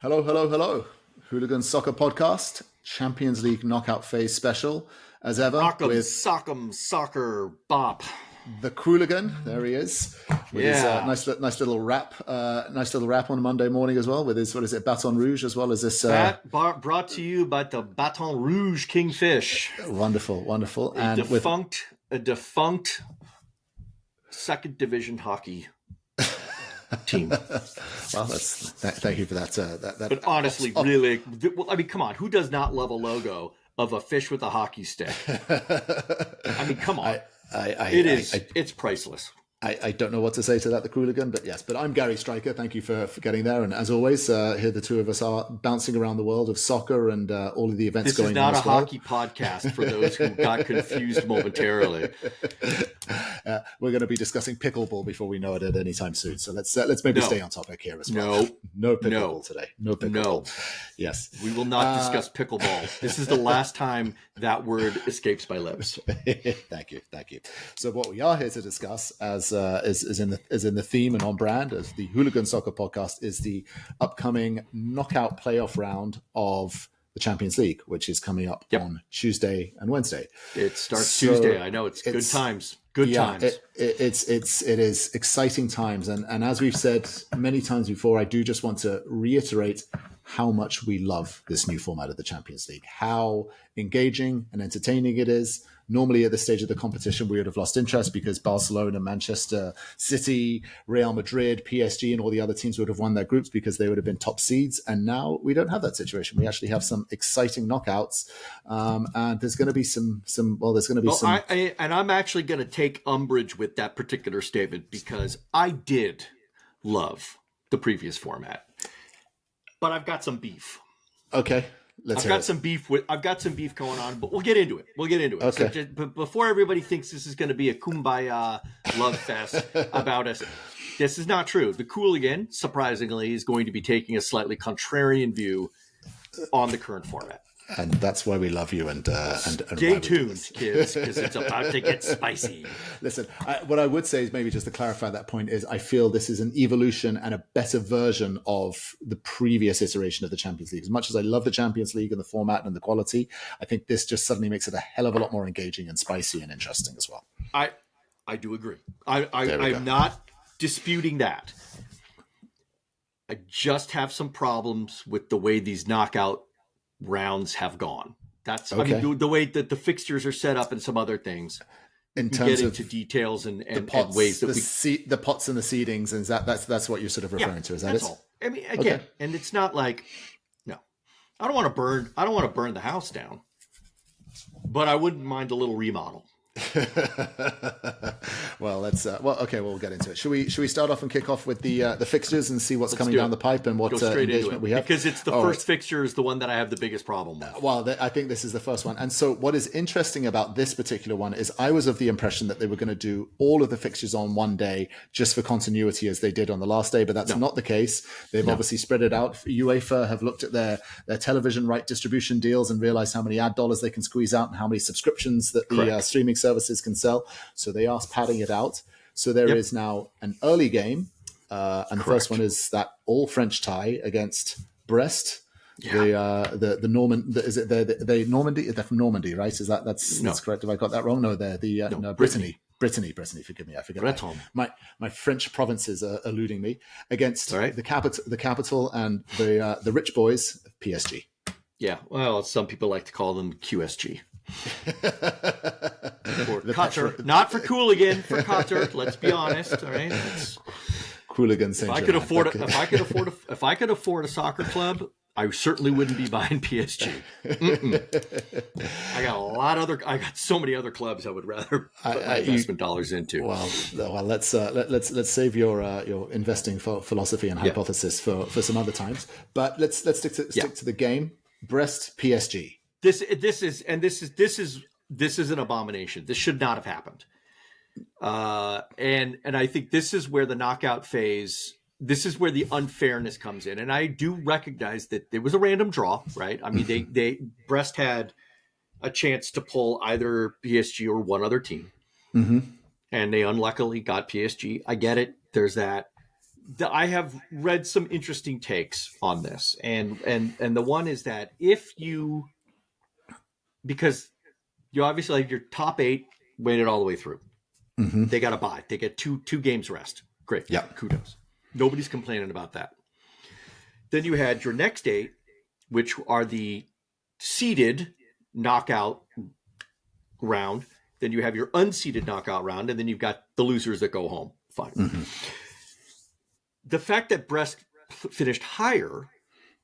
Hello, hello, hello. Hooligan Soccer Podcast, Champions League knockout phase special, as ever, Rock'em, with sock'em, soccer, bop. the Qooligan. There he is. With his nice little rap on a Monday morning as well, with his, what is it, Baton Rouge, as well as this... Brought to you by the Baton Rouge Kingfish. Wonderful. A defunct second division hockey team. Well, thank you for that. But honestly, really, I mean, come on. Who does not love a logo of a fish with a hockey stick? I mean, come on. It's priceless. I don't know what to say to that, the Qooligan, but yes. But I'm Gary Stryker. Thank you for getting there. And as always, here the two of us are bouncing around the world of soccer and all of the events going on. This is not a hockey podcast for those who got confused momentarily. We're going to be discussing pickleball before we know it at any time soon. So let's maybe stay on topic here as well. No pickleball today. No pickleball. No. Yes. We will not discuss pickleball. This is the last time that word escapes my lips. Thank you. So what we are here to discuss, as is in the theme and on brand as the Hooligan Soccer Podcast, is the upcoming knockout playoff round of the Champions League, which is coming up on Tuesday and Wednesday. It starts Tuesday. I know it's good times. Good times. It is exciting times, and as we've said many times before, I do just want to reiterate how much we love this new format of the Champions League, how engaging and entertaining it is. Normally at this stage of the competition, we would have lost interest because Barcelona, Manchester City, Real Madrid, PSG, and all the other teams would have won their groups because they would have been top seeds. And now we don't have that situation. We actually have some exciting knockouts, and there's going to be some. And I'm actually going to take umbrage with that particular statement because I did love the previous format, but I've got some beef. Okay. I've got some beef going on, but we'll get into it. Okay. But before everybody thinks this is going to be a kumbaya love fest about us, this is not true. The Qooligan, surprisingly, is going to be taking a slightly contrarian view on the current format. And that's why we love you. And stay tuned, kids, because it's about to get spicy. Listen, what I would say is maybe just to clarify that point is I feel this is an evolution and a better version of the previous iteration of the Champions League. As much as I love the Champions League and the format and the quality, I think this just suddenly makes it a hell of a lot more engaging and spicy and interesting as well. I do agree. I'm not disputing that. I just have some problems with the way these knockout rounds have gone. That's okay. I mean, the way that the fixtures are set up and some other things. In terms of into details and pots, ways that the pots and the seedings, and that's what you're sort of referring to. Is that that's it? All. I mean, again, and it's not like I don't want to burn the house down, but I wouldn't mind a little remodel. Well, we'll get into it. Should we start off and kick off with the fixtures and see what's coming down the pipe and what engagement we have? Because it's the first fixture is the one that I have the biggest problem with. Well, I think this is the first one. And so what is interesting about this particular one is I was of the impression that they were going to do all of the fixtures on one day just for continuity as they did on the last day, but that's not the case. They've obviously spread it out. UEFA have looked at their television right distribution deals and realized how many ad dollars they can squeeze out and how many subscriptions that the streaming services can sell. So they are padding it out. So there is now an early game. And the first one is that all French tie against Brest. Yeah. The Norman, is it the Normandy? They're from Normandy, right? Is that's correct? Have I got that wrong? No, they're the Brittany. Brittany. Forgive me, I forget. Breton. My French provinces are eluding me against the capital and the rich boys of PSG. Yeah, well, some people like to call them QSG. For Qatar, not for Qooligan, for Qatar. Let's be honest. All right, Qooligan. If I could afford a soccer club, I certainly wouldn't be buying PSG. I got so many other clubs I would rather put my investment dollars into. Well, let's save your investing philosophy and hypothesis for some other times. But let's stick to the game. Brest PSG. This is an abomination. This should not have happened. And I think this is where the knockout phase. This is where the unfairness comes in. And I do recognize that it was a random draw, right? I mean, they Brest had a chance to pull either PSG or one other team, and they unluckily got PSG. I get it. There's that. I have read some interesting takes on this, and the one is that because you obviously like your top 8 made it all the way through. Mm-hmm. They got a bye. They get two games rest. Great. Yeah. Kudos. Nobody's complaining about that. Then you had your next 8, which are the seeded knockout round. Then you have your unseeded knockout round, and then you've got the losers that go home. Fine. Mm-hmm. The fact that Brest finished higher,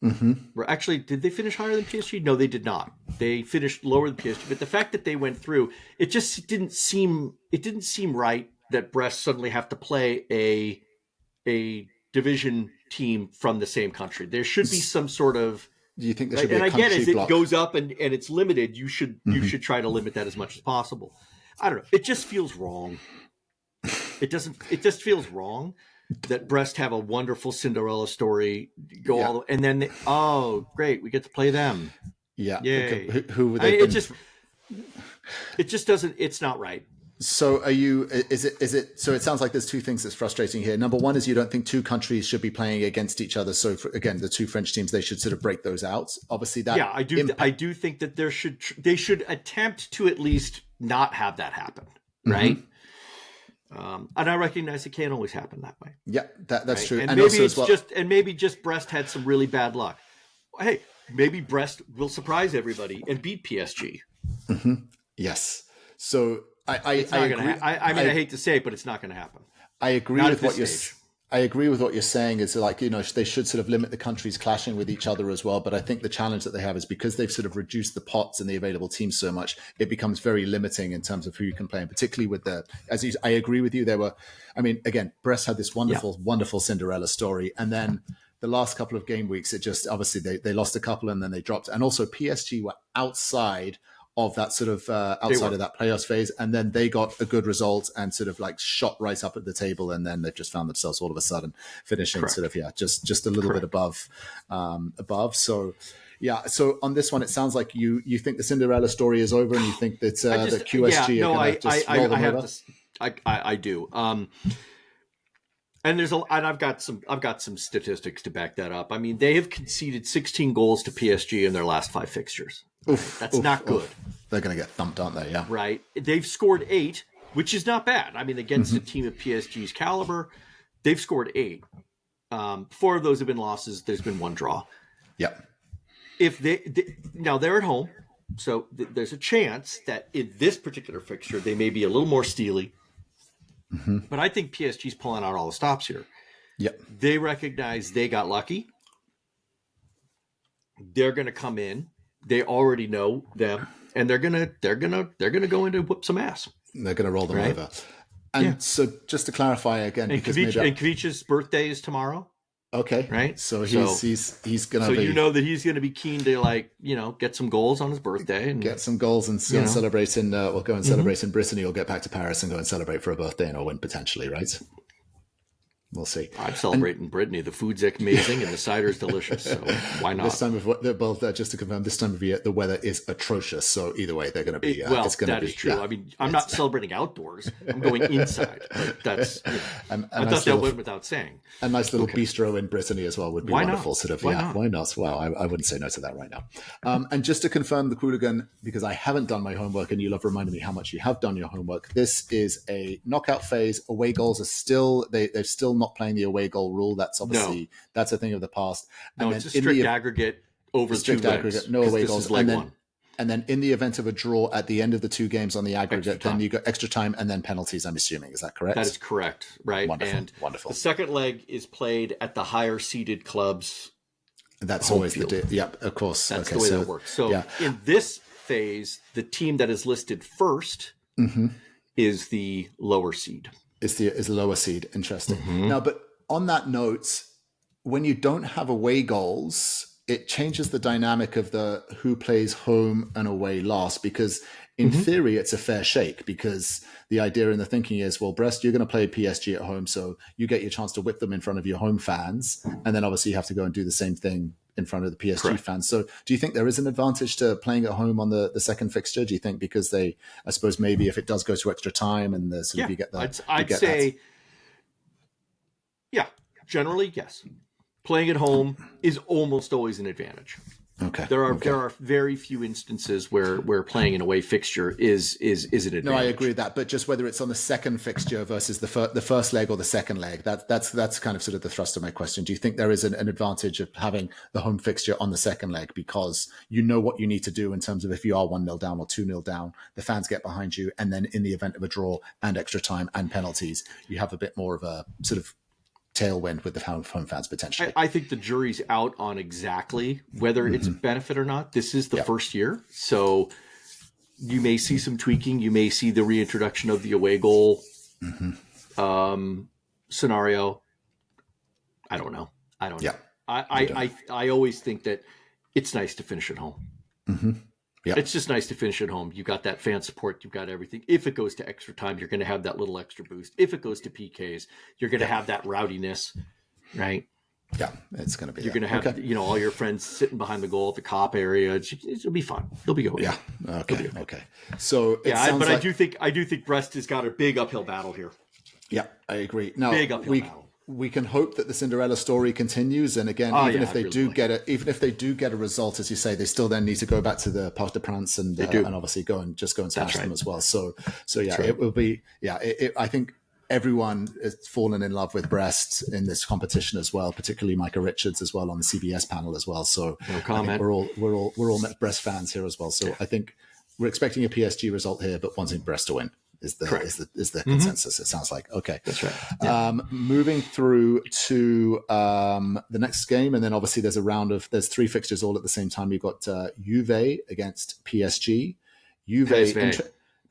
or actually, did they finish higher than PSG? No, they did not. They finished lower than PSG. But the fact that they went through, it just didn't seem right that Brest suddenly have to play a division team from the same country. There should be some sort of. Do you think there should be and a country I get it, block? it goes up and it's limited. You should try to limit that as much as possible. I don't know. It just feels wrong. It just feels wrong that Brest have a wonderful Cinderella story go all the way, and then great, we get to play them. Yeah. Yay. Who would they? It just doesn't. It's not right. So are you? Is it? So it sounds like there's two things that's frustrating here. Number one is you don't think two countries should be playing against each other. So again, the two French teams, they should sort of break those out. Obviously, that I do think that they should attempt to at least not have that happen, right? And I recognize it can't always happen that way. Yeah, that's right? true. And maybe just Brest had some really bad luck. Hey, maybe Brest will surprise everybody and beat PSG. Yes. So I agree. I hate to say it, but it's not going to happen. I agree with what you're. I agree with what you're saying. Is like, they should sort of limit the countries clashing with each other as well. But I think the challenge that they have is because they've sort of reduced the pots and the available teams so much, it becomes very limiting in terms of who you can play. And particularly with I agree with you. Again, Brest had this wonderful Cinderella story. And then the last couple of game weeks, it just, obviously they lost a couple and then they dropped. And also PSG were outside of that sort of outside of that playoffs phase, and then they got a good result and sort of like shot right up at the table, and then they've just found themselves all of a sudden finishing just a little bit above. So on this one, it sounds like you think the Cinderella story is over, and you think that the QSG are going to just roll them over. I do. And I've got some statistics to back that up. I mean, they have conceded 16 goals to PSG in their last 5 fixtures. That's not good. They're going to get thumped, aren't they? Yeah. Right. They've scored 8, which is not bad. I mean, against a team of PSG's caliber, they've scored 8. 4 of those have been losses. There's been 1 draw. Yep. Now they're at home, so there's a chance that in this particular fixture they may be a little more steely. But I think PSG's pulling out all the stops here. Yep. They recognize they got lucky. They're going to come in. They already know them, and they're gonna go in to whoop some ass. They're going to roll them over. And so, just to clarify again, and Kvic's birthday is tomorrow. Okay, right. So he's going to. So that he's going to be keen to get some goals on his birthday and get some goals and celebrate in. We'll go and celebrate in Brittany. Or get back to Paris and go and celebrate for a birthday and a win potentially, right? We'll see. I'm celebrating Brittany. The food's amazing and the cider's delicious. So why not? This time of just to confirm, this time of year the weather is atrocious. So either way, they're going to be. That is true. Yeah, I mean, I'm not celebrating outdoors. I'm going inside. But that's. I thought that went without saying. A nice little bistro in Brittany as well would be wonderful. Not? Why not? Well, I wouldn't say no to that right now. And just to confirm the Qooligan, because I haven't done my homework, and you love reminding me how much you have done your homework. This is a knockout phase. Away goals are still they're still not playing the away goal rule. That's obviously that's a thing of the past. And it's a strict aggregate over strict 2 legs. Aggregate, no away goals. One. And then in the event of a draw at the end of the 2 games on the aggregate, then you got extra time and then penalties, I'm assuming. Is that correct? That is correct, right? Wonderful. The second leg is played at the higher seeded clubs. That's always field. Yep, of course. That's the way that works. So in this phase, the team that is listed first is the lower seed. Is the lower seed. Interesting. Now, but on that note, when you don't have away goals, it changes the dynamic of the who plays home and away last, because in theory, it's a fair shake, because the idea and the thinking is, well, Brest, you're going to play PSG at home, so you get your chance to whip them in front of your home fans. And then obviously you have to go and do the same thing in front of the PSG fans. So do you think there is an advantage to playing at home on the second fixture? Do you think because I suppose maybe if it does go to extra time and you get that? I'd say, Generally, yes. Playing at home is almost always an advantage. Okay. There are very few instances where playing an away fixture is an advantage. No, I agree with that. But just whether it's on the second fixture versus the first leg or the second leg, that's kind of sort of the thrust of my question. Do you think there is an advantage of having the home fixture on the second leg because you know what you need to do in terms of if you are 1-0 down or 2-0 down, the fans get behind you, and then in the event of a draw and extra time and penalties, you have a bit more of a sort of tailwind with the home fans potentially? I think the jury's out on exactly whether it's a benefit or not. This is the first year, so you may see some tweaking. You may see the reintroduction of the away goal scenario. I don't know. Yeah. I always think that it's nice to finish at home. Yeah. It's just nice to finish at home. You got that fan support. You've got everything. If it goes to extra time, you're going to have that little extra boost. If it goes to PKs, you're going to have that rowdiness, right? Yeah, it's going to be. You're going to have all your friends sitting behind the goal at the cop area. It'll be fun. It'll be good. Yeah. Okay. So but I do think Brest has got a big uphill battle here. Yeah, I agree. Now big uphill battle. We can hope that the Cinderella story continues, and again, even if they do get a result, as you say, they still then need to go back to the Parc des Princes and obviously go and smash them as well. So yeah, it will be. Yeah, I think everyone has fallen in love with Brest in this competition as well, particularly Micah Richards as well on the CBS panel as well. So no comment. I think we're all Brest fans here as well. So I think we're expecting a PSG result here, but wanting Brest to win is the consensus. It sounds like. Okay, that's right. Yeah. Moving through to the next game, and then obviously there's 3 fixtures all at the same time. You've got Juve against PSG.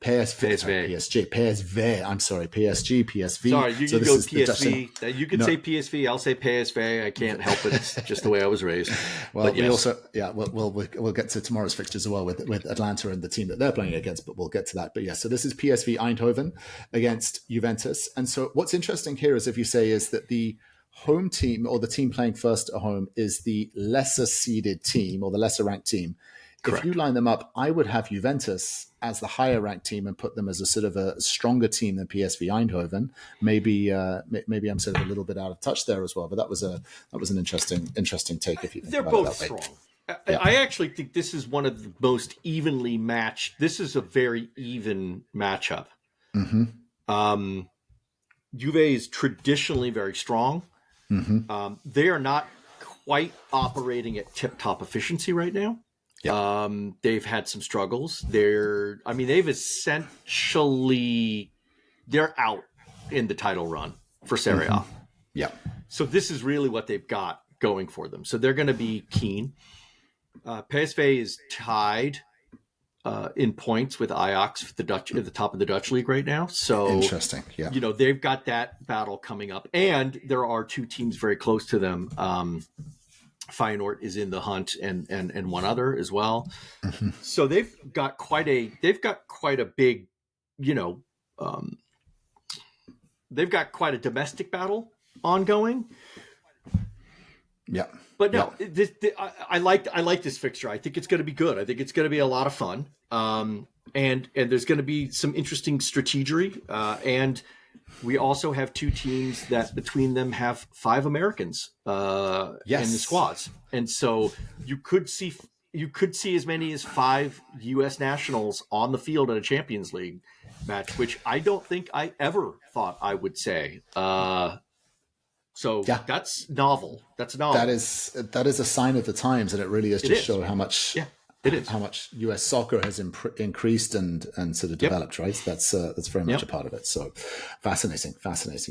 PSV. I'm sorry, PSG, PSV. Sorry, you can go PSV. You can say PSV. I'll say PSV. I can't help it. It's just the way I was raised. Well, we'll get to tomorrow's fixtures as well with Atlanta and the team that they're playing against, but we'll get to that. But yeah, so this is PSV Eindhoven against Juventus. And so what's interesting here is, if you say, is that the home team or the team playing first at home is the lesser seeded team or the lesser ranked team. Correct. If you line them up, I would have Juventus as the higher ranked team and put them as a sort of a stronger team than PSV Eindhoven. Maybe I'm sort of a little bit out of touch there as well, but that was an interesting take. If you think they're both strong. Yeah. I actually think this is one of the most evenly matched. This is a very even matchup. Juve is traditionally very strong. They are not quite operating at tip-top efficiency right now. Yeah. They've had some struggles. They're out in the title run for Serie A. Yeah. So this is really what they've got going for them. So they're going to be keen. PSV is tied in points with Ajax at the top of the Dutch league right now. So interesting. Yeah. They've got that battle coming up, and there are 2 teams very close to them. Feyenoord is in the hunt, and one other as well. So they've got quite a big, they've got quite a domestic battle ongoing. Yeah. But no, I like this fixture. I think it's going to be good. I think it's going to be a lot of fun. And there's going to be some interesting strategery. And we also have 2 teams that between them have 5 Americans in the squads. And so you could see as many as 5 U.S. nationals on the field in a Champions League match, which I don't think I ever thought I would say. So that's novel. That's novel. That is a sign of the times, and it really is show how much how much US soccer has increased and sort of developed, right? That's very much a part of it. So fascinating.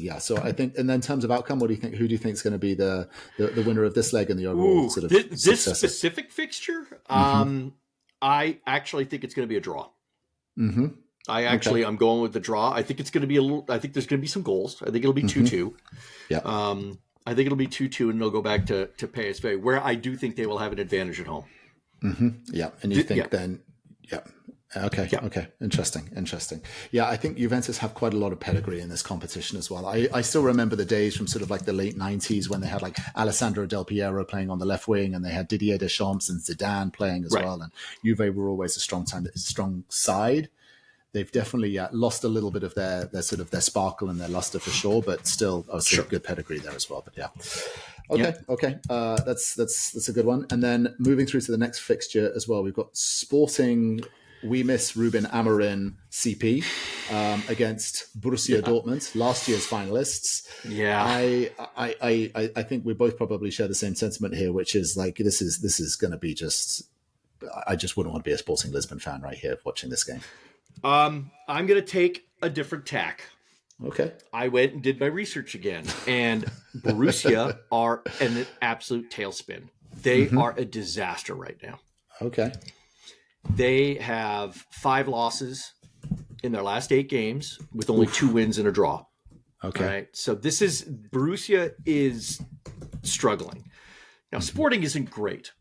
Yeah. So I think, and then in terms of outcome, what do you think? Who do you think is going to be the winner of this leg in the overall sort of this specific fixture? I actually think it's going to be a draw. I'm going with the draw. I think it's going to be I think there's going to be some goals. I think it'll be 2-2. Yeah. I think it'll be 2-2, and they'll go back to PSV, where I do think they will have an advantage at home. Yeah. And you think then, Okay. Interesting. Yeah. I think Juventus have quite a lot of pedigree in this competition as well. I still remember the days from sort of like the late 90s when they had like Alessandro Del Piero playing on the left wing, and they had Didier Deschamps and Zidane playing as well. And Juve were always a strong side. they've definitely lost a little bit of their sort of their sparkle and their luster for sure, but still obviously good pedigree there as well. But yeah. Okay. That's a good one. And then moving through to the next fixture as well, we've got Sporting. We miss Ruben Amorim CP against Borussia Dortmund, last year's finalists. Yeah, I think we both probably share the same sentiment here, which is like this is going to be just. I just wouldn't want to be a Sporting Lisbon fan right here watching this game. I'm going to take a different tack. Okay. I went and did my research again, and Borussia are an absolute tailspin. They are a disaster right now. Okay. They have 5 losses in their last 8 games with only 2 wins and a draw. Okay. All right. So Borussia is struggling. Now, Sporting isn't great,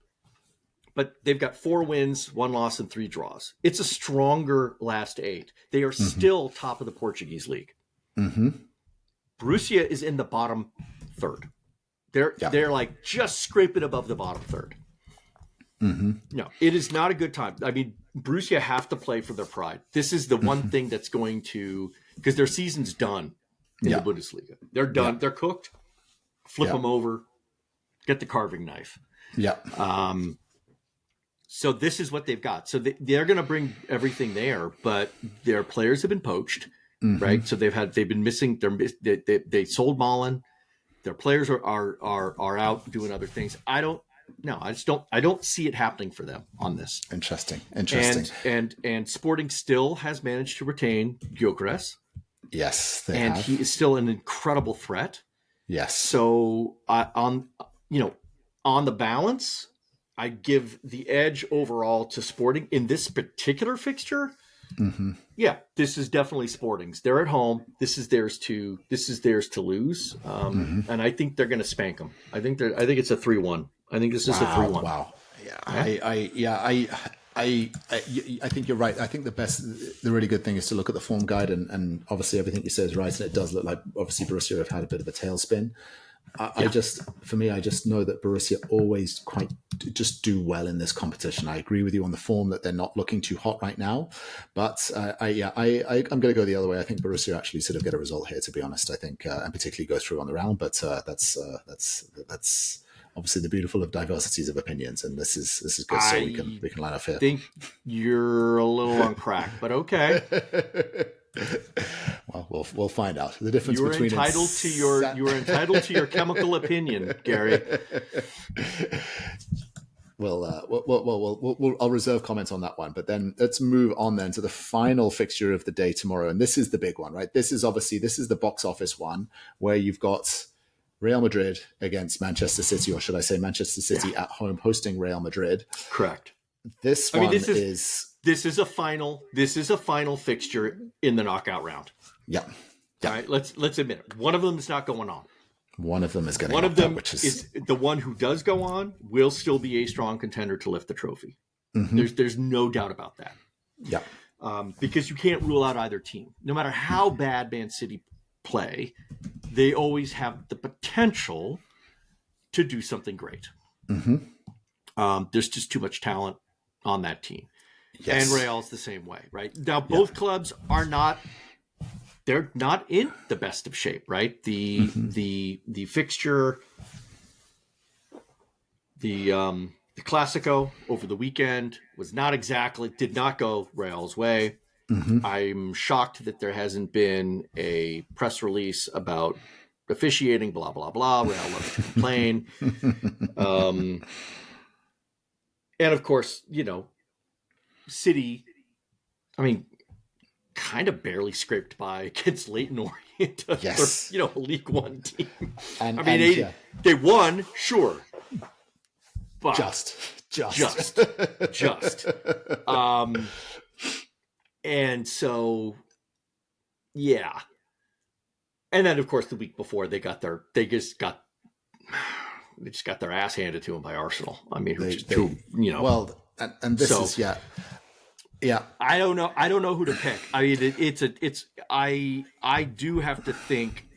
but they've got 4 wins, 1 loss, and 3 draws. It's a stronger last 8. They are still top of the Portuguese league. Borussia is in the bottom third. They're like just scraping above the bottom third. No, it is not a good time. I mean, Borussia have to play for their pride. This is the one thing that's going to, because their season's done in the Bundesliga. They're done. Yeah. They're cooked. Flip them over. Get the carving knife. Yeah. So this is what they've got. So they're going to bring everything there, but their players have been poached, right? So they've been missing. They sold Malen. Their players are out doing other things. I don't see it happening for them on this. Interesting. And Sporting still has managed to retain Gyökeres. Yes, they and have. He is still an incredible threat. Yes. So on the balance, I give the edge overall to Sporting in this particular fixture. Yeah, this is definitely Sporting's. They're at home. This is theirs to lose. And I think they're going to spank them. I think it's a 3-1. I think this is a 3-1. Wow. Yeah. I think you're right. I think the really good thing is to look at the form guide and obviously everything you say is right. And it does look like obviously Borussia have had a bit of a tailspin. I just know that Borussia always just do well in this competition. I agree with you on the form that they're not looking too hot right now, but I'm going to go the other way. I think Borussia actually sort of get a result here, to be honest. I think, and particularly go through on the round, but that's obviously the beautiful of diversities of opinions, and this is good. So we can line up here. I think you're a little on crack, but okay. Well, we'll find out the difference between. You are entitled to your chemical opinion, Gary. I'll reserve comments on that one. But then let's move on then to the final fixture of the day tomorrow, and this is the big one, right? This is the box office one where you've got Real Madrid against Manchester City, or should I say Manchester City at home hosting Real Madrid. Correct. This is a final fixture in the knockout round. Yeah. All right, let's admit it. One of them is not going on. One of them is getting one of them, which is the one who does go on will still be a strong contender to lift the trophy. There's no doubt about that. Yeah. Because you can't rule out either team. No matter how bad Man City play, they always have the potential to do something great. There's just too much talent on that team. Yes. And Real's the same way, right? Now, both clubs are they're not in the best of shape, right? The fixture, the Clásico over the weekend did not go Real's way. I'm shocked that there hasn't been a press release about officiating, blah, blah, blah. Real loves to complain. And of course, City, kind of barely scraped by against Leyton Orient. Yes. A League One team. They won, sure. But just. And so, yeah. And then, of course, the week before they just got their ass handed to them by Arsenal. Well, and this is yeah. I don't know who to pick. I mean, I do have to think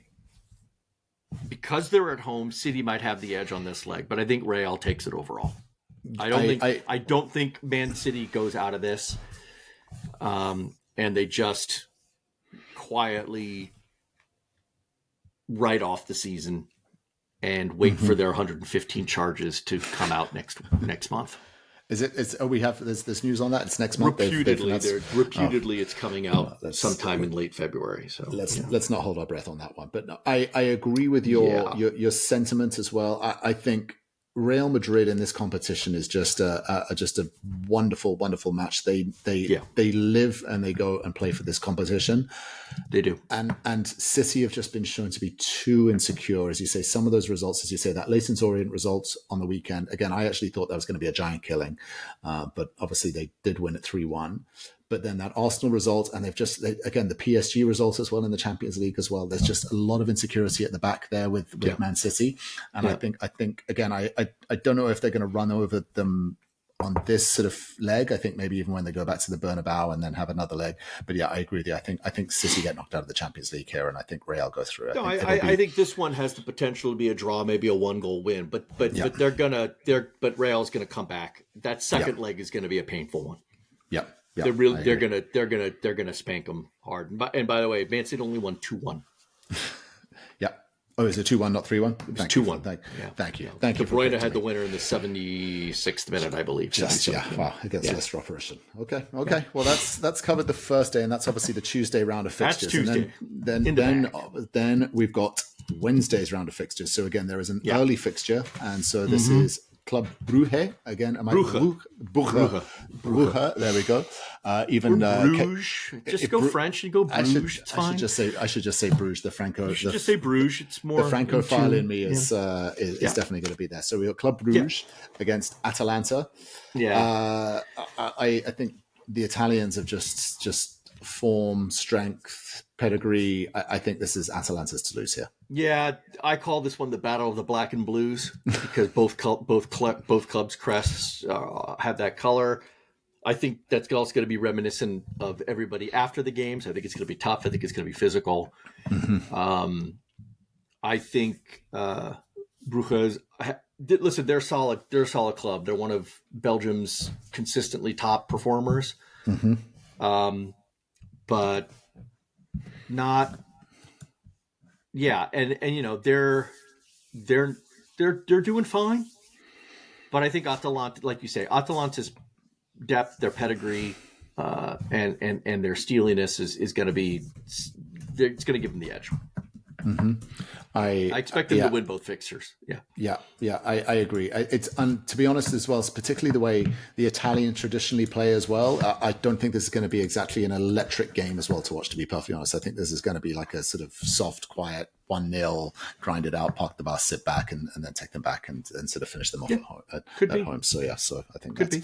because they're at home, City might have the edge on this leg, but I think Real takes it overall. I don't think Man City goes out of this. and they just quietly write off the season and wait for their 115 charges to come out next month. Is it? There's news on that. It's next month. Reputedly, it's coming out sometime in late February. So let's not hold our breath on that one. But no, I agree with your sentiment as well. I think Real Madrid in this competition is just a wonderful, wonderful match. They live and they go and play for this competition. They do. And City have just been shown to be too insecure, as you say. Some of those results, as you say, that Leyton Orient results on the weekend. Again, I actually thought that was going to be a giant killing, but obviously they did win at 3-1. But then that Arsenal result, and again, the PSG result as well in the Champions League as well. There's just a lot of insecurity at the back there with Man City. And I think again, I don't know if they're going to run over them on this sort of leg. I think maybe even when they go back to the Bernabeu and then have another leg. But yeah, I agree with you. I think City get knocked out of the Champions League here, and I think Real go through it. I think this one has the potential to be a draw, maybe a 1-goal win. But Real's gonna come back. That second leg is going to be a painful one. Yeah. Yeah, they're gonna spank them hard. And by the way, Man City only won 2-1. Yeah. Oh, is it 2-1, not 3-1? It was 2-1. Thank you. De Bruyne had the winner in the 76th minute, I believe. Wow, against Leicester opposition. Okay. Well, that's covered the first day, and that's obviously the Tuesday round of fixtures. That's Tuesday. And then we've got Wednesday's round of fixtures. So again, there is an early fixture, and so this is Club Brugge again. Brugge. There we go. Bruges. Just go French and go Bruges. It's fine. I should just say Bruges. The Franco. You should just say Bruges. It's more the Francophile in me is definitely going to be there. So we got Club Bruges against Atalanta. Yeah. I think the Italians have just form, strength, pedigree. I think this is Atalanta's to lose here. Yeah, I call this one the Battle of the Black and Blues because both clubs' crests have that color. I think that's also going to be reminiscent of everybody after the games. I think it's going to be tough. I think it's going to be physical. Mm-hmm. I think Bruges. Listen, they're solid. They're a solid club. They're one of Belgium's consistently top performers. Mm-hmm. But not. Yeah, and you know they're doing fine, but I think Atalanta, like you say, Atalanta's depth, their pedigree, and their steeliness is going to be, it's going to give them the edge. Mm-hmm. I expect them to win both fixtures. Yeah. I agree. It's to be honest as well, particularly the way the Italian traditionally play as well. I don't think this is going to be exactly an electric game as well to watch. To be perfectly honest, I think this is going to be like a sort of soft, quiet 1-0, grind it out, park the bus, sit back, and then take them back and sort of finish them off at home. So I think could be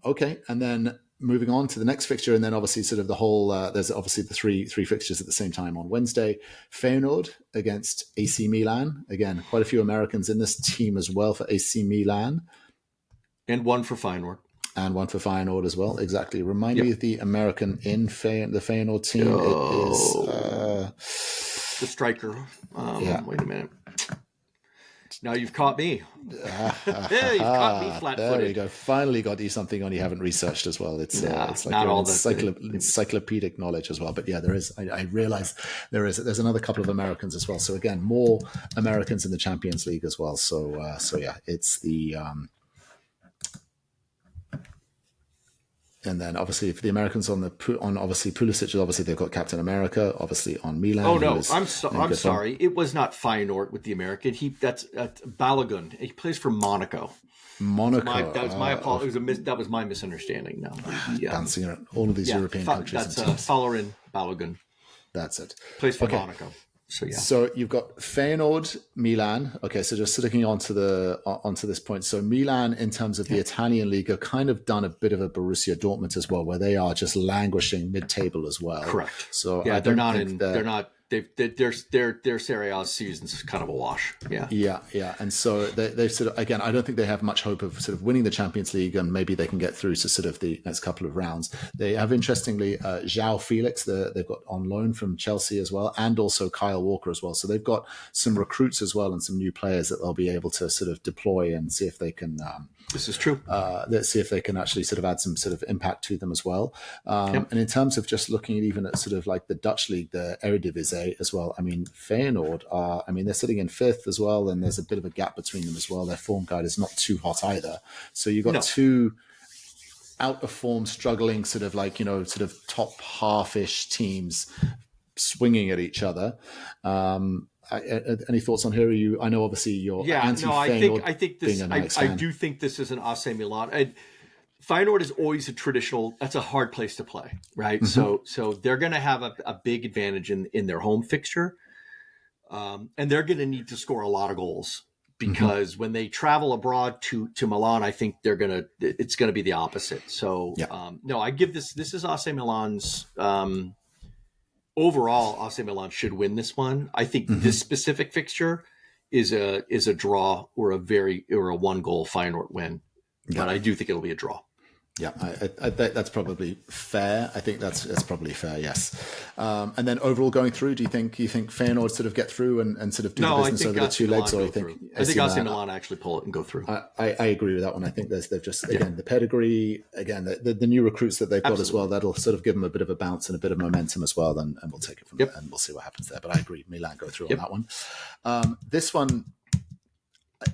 okay. And then moving on to the next fixture, and then obviously sort of the whole, there's obviously the three fixtures at the same time on Wednesday. Feyenoord against AC Milan. Again, quite a few Americans in this team as well for AC Milan. And one for Feyenoord. And one for Feyenoord as well. Exactly. Remind me of the American in the Feyenoord team. It is... the striker. Wait a minute. Now you've caught me. You've caught me flat-footed. There you go. Finally got you something on you haven't researched as well. It's like not all encyclopedic knowledge as well. But yeah, there is. I realize there's another couple of Americans as well. So again, more Americans in the Champions League as well. So yeah, it's the. And then obviously for the Americans on obviously Pulisic, obviously they've got Captain America, obviously on Milan. Oh no, I'm sorry. It was not Feyenoord with the American. That's Balogun. He plays for Monaco. Monaco. That was my apology. That was my misunderstanding. No, dancing around all of these European countries. That's Folarin Balogun. That's it. Plays for Monaco. So yeah. So you've got Feyenoord, Milan. Okay, so just sticking onto this point. So Milan, in terms of the Italian league, have kind of done a bit of a Borussia Dortmund as well, where they are just languishing mid-table as well. Correct. So yeah, they're not Their Serie A season's kind of a wash. Yeah. And so they sort of, again, I don't think they have much hope of sort of winning the Champions League, and maybe they can get through to sort of the next couple of rounds. They have, interestingly, João Felix, they've got on loan from Chelsea as well, and also Kyle Walker as well. So they've got some recruits as well and some new players that they'll be able to sort of deploy and see if they can. This is true. Let's see if they can actually sort of add some sort of impact to them as well. And in terms of just looking even at sort of like the Dutch league, the Eredivisie as well, I mean, Feyenoord they're sitting in fifth as well, and there's a bit of a gap between them as well. Their form guide is not too hot either. So you've got two out of form, struggling sort of like, sort of top half-ish teams swinging at each other. Any thoughts on here? I know obviously you're anti-Feyenoord. I think this. I do think this is an AC Milan. And Feyenoord is always that's a hard place to play, right? Mm-hmm. So they're going to have a big advantage in their home fixture, and they're going to need to score a lot of goals because when they travel abroad to Milan, I think it's going to be the opposite. So no, I give this is AC Milan's. Overall, AC Milan should win this one. I think this specific fixture is a draw or a 1-goal Feyenoord win, but I do think it'll be a draw. Yeah, I that's probably fair. I think that's probably fair. Yes. And then overall going through, do you think Feyenoord sort of get through and sort of do the business over the two legs, or I think AC Milan actually pull it and go through? I agree with that one. I think they've just again the pedigree, again the new recruits that they've got as well. That'll sort of give them a bit of a bounce and a bit of momentum as well. And we'll take it from there and we'll see what happens there. But I agree, Milan go through on that one. This one.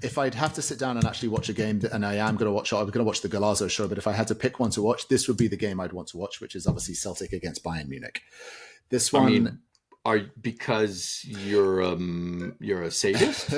If I'd have to sit down and actually watch a game, and I'm going to watch the Golazo show, but if I had to pick one to watch, this would be the game I'd want to watch, which is obviously Celtic against Bayern Munich. This one, because you're a sadist?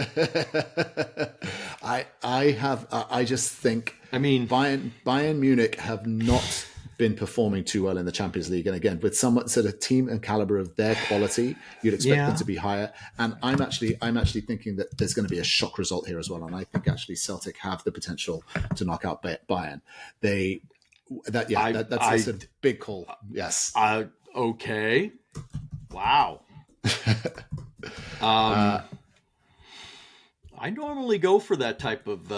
I just think. I mean, Bayern Munich have not been performing too well in the Champions League, and again, with somewhat sort of team and caliber of their quality, you'd expect them to be higher. And I'm actually thinking that there's going to be a shock result here as well, and I think actually Celtic have the potential to knock out Bayern. That's a sort of big call. Yes. Okay. Wow. I normally go for that type of.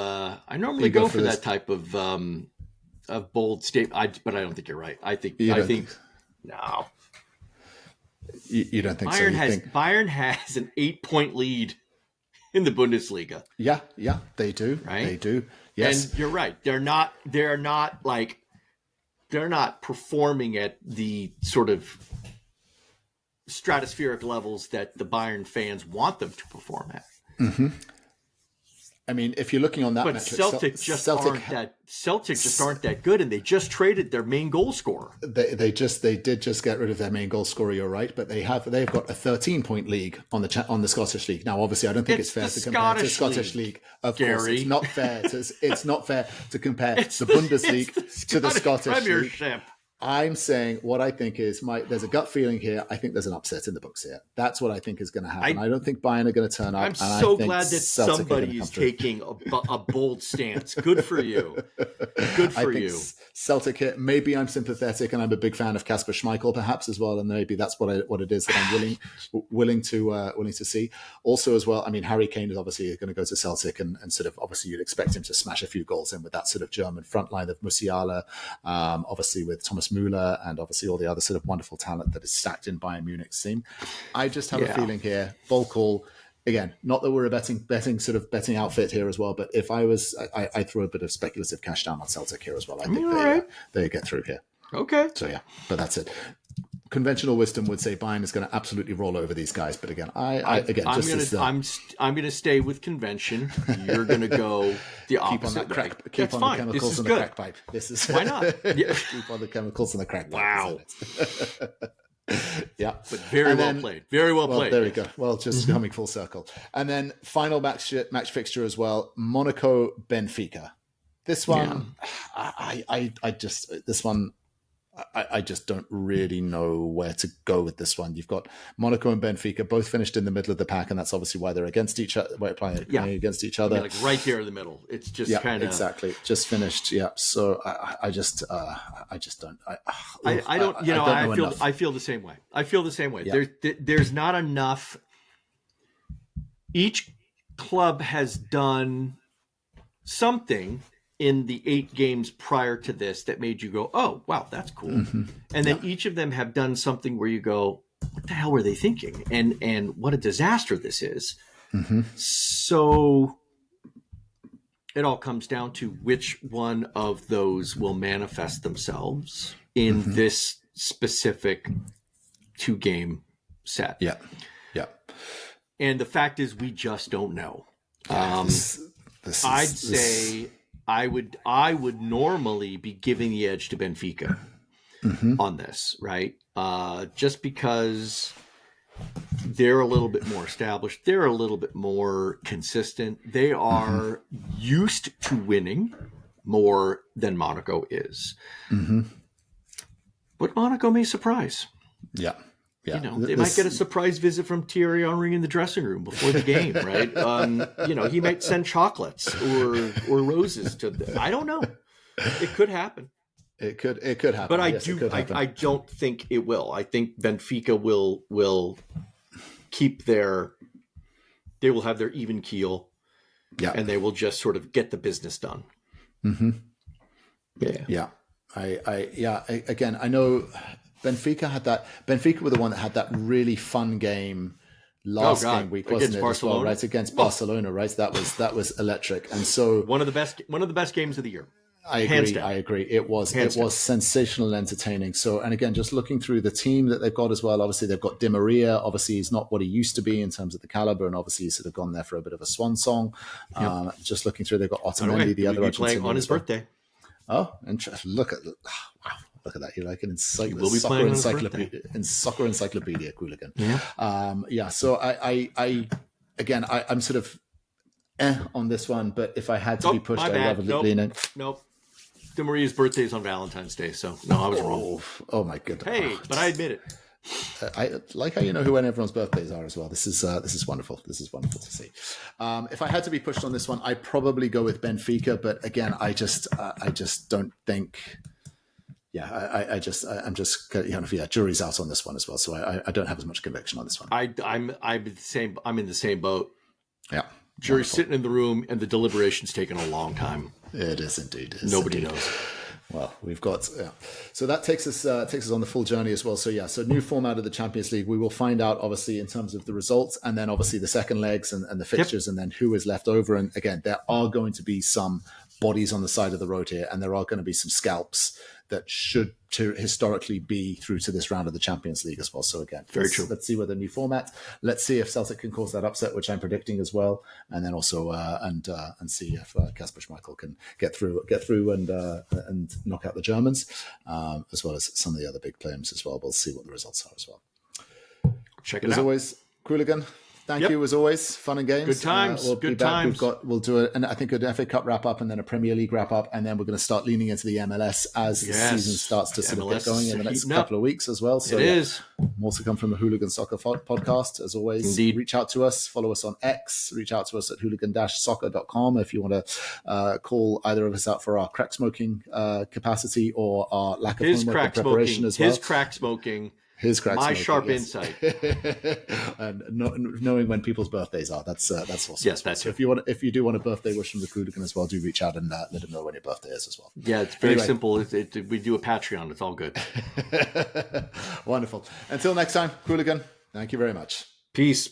Of bold statement, but I don't think you're right. I think no. You don't think Bayern has an 8-point lead in the Bundesliga. Yeah, they do. Right? They do. Yes, and you're right. They're not performing at the sort of stratospheric levels that the Bayern fans want them to perform at. Mm-hmm. I mean, if you're looking on that, but metric, Celtic just aren't that good, and they just traded their main goal scorer. They did just get rid of their main goal scorer. You're right, but they've got a 13-point league on the Scottish League. Now, obviously, I don't think it's fair to compare to the Scottish League. Of course, it's not fair. It's not fair to compare the Bundesliga to the Scottish Premiership. League. I'm saying what I think is there's a gut feeling here. I think there's an upset in the books here. That's what I think is going to happen. I don't think Bayern are going to turn up. I'm so glad that somebody is taking a bold stance. Good for you. Good for you. Celtic here. Maybe I'm sympathetic, and I'm a big fan of Kasper Schmeichel, perhaps as well. And maybe that's what it is that I'm willing to see. Also, as well, I mean, Harry Kane is obviously going to go to Celtic, and sort of obviously you'd expect him to smash a few goals in with that sort of German front line of Musiala, obviously with Thomas Müller, and obviously all the other sort of wonderful talent that is stacked in Bayern Munich's team. I just have a feeling here, bold call. Again, not that we're a betting outfit here as well, but if I throw a bit of speculative cash down on Celtic here as well. I think they get through here. Okay. So but that's it. Conventional wisdom would say Bayern is going to absolutely roll over these guys, but again, I'm going to stay with convention. You're going to go the opposite. Keep on the chemicals in the crack pipe. This is why not? Keep on the chemicals in the crack pipe. Wow. Yeah, but very well played. Very well played. There we go. Well, just coming full circle, and then final match fixture as well. Monaco Benfica. This one, I just don't really know where to go with this one. You've got Monaco and Benfica both finished in the middle of the pack, and that's obviously why they're against each other. Playing against each other, like right there in the middle. It's just kind of exactly just finished. Yeah, so I just don't. I don't. I feel the same way. Yeah. There's not enough. Each club has done something in the 8 games prior to this that made you go, oh, wow, that's cool. Mm-hmm. And then each of them have done something where you go, what the hell were they thinking? And what a disaster this is. Mm-hmm. So it all comes down to which one of those will manifest themselves in this specific 2-game set. Yeah. Yeah. And the fact is, we just don't know. I'd say I would normally be giving the edge to Benfica on this, right? Just because they're a little bit more established, they're a little bit more consistent. They are used to winning more than Monaco is. But Monaco may surprise. Yeah. Yeah. They might get a surprise visit from Thierry Henry in the dressing room before the game, right? He might send chocolates or roses to them. I don't know. It could happen. It could happen. But I don't think it will. I think Benfica will keep they will have their even keel. Yeah. And they will just sort of get the business done. Mm-hmm. Yeah. Again, I know Benfica were the one that had that really fun game last game week, wasn't it? Barcelona. As well, right? Against Barcelona, right? That was electric. And so one of the best games of the year. I agree. It was sensational and entertaining. So, and again, just looking through the team that they've got as well, obviously they've got Di Maria. Obviously he's not what he used to be in terms of the caliber, and obviously he's sort of gone there for a bit of a swan song. Yep. Just looking through, they've got Otamendi, the other Argentinian, playing on his birthday. Oh, interesting. Look at that. You're like an soccer encyclopedia, Qooligan. Yeah. So I'm sort of on this one, but if I had to be pushed, I'd rather lean in. Nope. Di Maria's birthday is on Valentine's Day, so no, I was wrong. Oh my goodness. Hey, but I admit it. I like how you know when everyone's birthdays are as well. This is wonderful. This is wonderful to see. If I had to be pushed on this one, I'd probably go with Benfica. But again, I just don't think. Yeah, jury's out on this one as well. So I don't have as much conviction on this one. I'm the same. I'm in the same boat. Yeah. Jury's sitting in the room, and the deliberation's taken a long time. It is indeed. Nobody knows. Well, we've got so that takes us on the full journey as well. So new format of the Champions League. We will find out obviously in terms of the results, and then obviously the second legs and the fixtures, and then who is left over. And again, there are going to be some bodies on the side of the road here, and there are going to be some scalps that should historically be through to this round of the Champions League as well. So again, very true. Let's see whether the new format. Let's see if Celtic can cause that upset, which I'm predicting as well, and then also and see if Kasper Schmeichel can get through and knock out the Germans, as well as some of the other big players as well. We'll see what the results are as well. Check it out. As always, Qooligan. Thank you as always. Fun and games. Good times. We'll times. We'll do I think an FA Cup wrap up and then a Premier League wrap up, and then we're going to start leaning into the MLS as the season starts to sort of get going in the next couple of weeks as well. So it is. More to come from the Hooligan Soccer Podcast. As always, indeed. Reach out to us. Follow us on X. Reach out to us at hooligan-soccer.com if you want to call either of us out for our crack smoking capacity or our lack of homework and preparation as well. His crack smoking. My sharp insight, and knowing when people's birthdays are. That's awesome. Yes, that's so. If you do want a birthday wish from the Qooligan as well, do reach out and let them know when your birthday is as well. Yeah, it's very simple. We do a Patreon. It's all good. Wonderful. Until next time, Qooligan. Thank you very much. Peace.